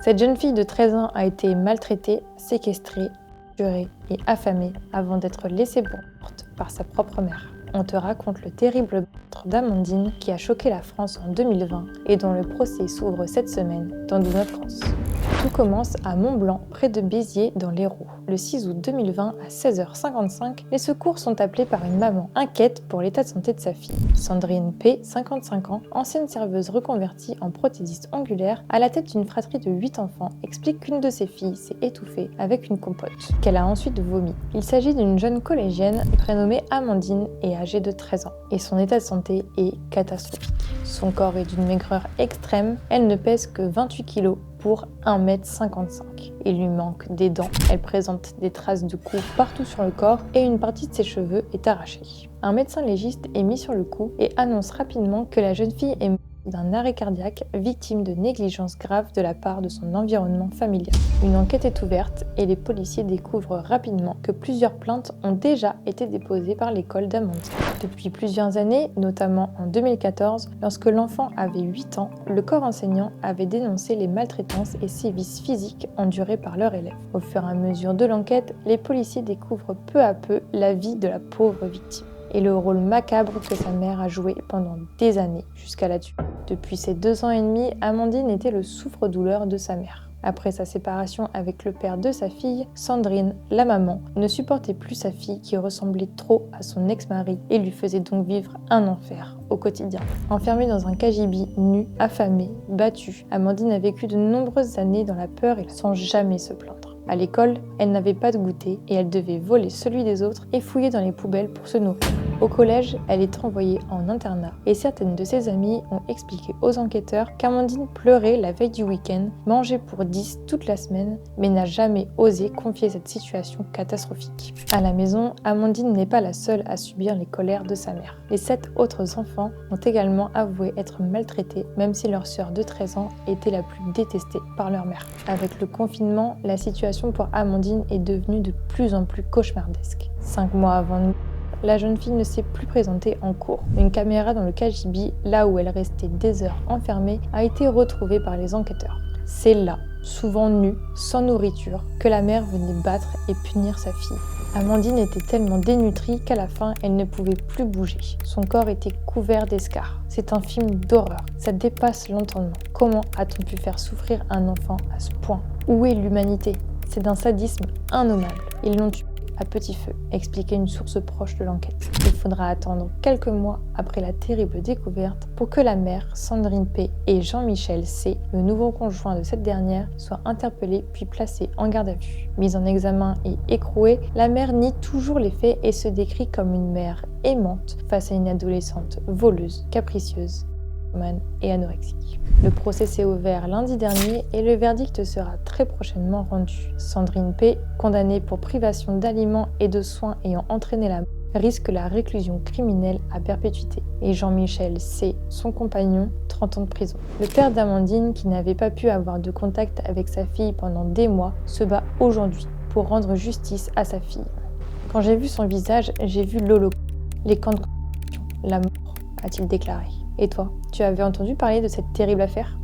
Cette jeune fille de 13 ans a été maltraitée, séquestrée, torturée et affamée avant d'être laissée pour morte par sa propre mère. On te raconte le terrible meurtre d'Amandine qui a choqué la France en 2020 et dont le procès s'ouvre cette semaine dans notre France. Tout commence à Mont-Blanc, près de Béziers, dans l'Hérault. Le 6 août 2020, à 16h55, les secours sont appelés par une maman inquiète pour l'état de santé de sa fille. Sandrine P., 55 ans, ancienne serveuse reconvertie en prothésiste ongulaire, à la tête d'une fratrie de 8 enfants, explique qu'une de ses filles s'est étouffée avec une compote, qu'elle a ensuite vomi. Il s'agit d'une jeune collégienne prénommée Amandine et âgée de 13 ans. Et son état de santé est catastrophique. Son corps est d'une maigreur extrême, elle ne pèse que 28 kg pour 1m55. Il lui manque des dents, elle présente des traces de coups partout sur le corps et une partie de ses cheveux est arrachée. Un médecin légiste est mis sur le coup et annonce rapidement que la jeune fille est morte d'un arrêt cardiaque, victime de négligence grave de la part de son environnement familial. Une enquête est ouverte et les policiers découvrent rapidement que plusieurs plaintes ont déjà été déposées par l'école d'Amandine. Depuis plusieurs années, notamment en 2014, lorsque l'enfant avait 8 ans, le corps enseignant avait dénoncé les maltraitances et sévices physiques endurés par leur élève. Au fur et à mesure de l'enquête, les policiers découvrent peu à peu la vie de la pauvre victime et le rôle macabre que sa mère a joué pendant des années jusqu'à la tuer. Depuis ses 2 ans et demi, Amandine était le souffre-douleur de sa mère. Après sa séparation avec le père de sa fille, Sandrine, la maman, ne supportait plus sa fille qui ressemblait trop à son ex-mari et lui faisait donc vivre un enfer au quotidien. Enfermée dans un cagibi, nue, affamée, battue, Amandine a vécu de nombreuses années dans la peur et sans jamais se plaindre. À l'école, elle n'avait pas de goûter et elle devait voler celui des autres et fouiller dans les poubelles pour se nourrir. Au collège, elle est envoyée en internat et certaines de ses amies ont expliqué aux enquêteurs qu'Amandine pleurait la veille du week-end, mangeait pour 10 toute la semaine, mais n'a jamais osé confier cette situation catastrophique. À la maison, Amandine n'est pas la seule à subir les colères de sa mère. Les 7 autres enfants ont également avoué être maltraités, même si leur sœur de 13 ans était la plus détestée par leur mère. Avec le confinement, la situation pour Amandine est devenue de plus en plus cauchemardesque. 5 mois avant nous, la jeune fille ne s'est plus présentée en cours. Une caméra dans le cagibi, là où elle restait des heures enfermée, a été retrouvée par les enquêteurs. C'est là, souvent nue, sans nourriture, que la mère venait battre et punir sa fille. Amandine était tellement dénutrie qu'à la fin, elle ne pouvait plus bouger. Son corps était couvert d'escarres. C'est un film d'horreur. Ça dépasse l'entendement. Comment a-t-on pu faire souffrir un enfant à ce point? Où est l'humanité? C'est d'un sadisme innommable. Ils l'ont tué à petit feu, expliquait une source proche de l'enquête. Il faudra attendre quelques mois après la terrible découverte pour que la mère, Sandrine P. et Jean-Michel C., le nouveau conjoint de cette dernière, soient interpellés puis placés en garde à vue. Mise en examen et écrouée, la mère nie toujours les faits et se décrit comme une mère aimante face à une adolescente voleuse, capricieuse et anorexique. Le procès s'est ouvert lundi dernier et le verdict sera très prochainement rendu. Sandrine P., condamnée pour privation d'aliments et de soins ayant entraîné la mort, risque la réclusion criminelle à perpétuité. Et Jean-Michel C., son compagnon, 30 ans de prison. Le père d'Amandine, qui n'avait pas pu avoir de contact avec sa fille pendant des mois, se bat aujourd'hui pour rendre justice à sa fille. Quand j'ai vu son visage, j'ai vu l'Holocauste, les camps de concentration, la mort, a-t-il déclaré. Et toi, tu avais entendu parler de cette terrible affaire ?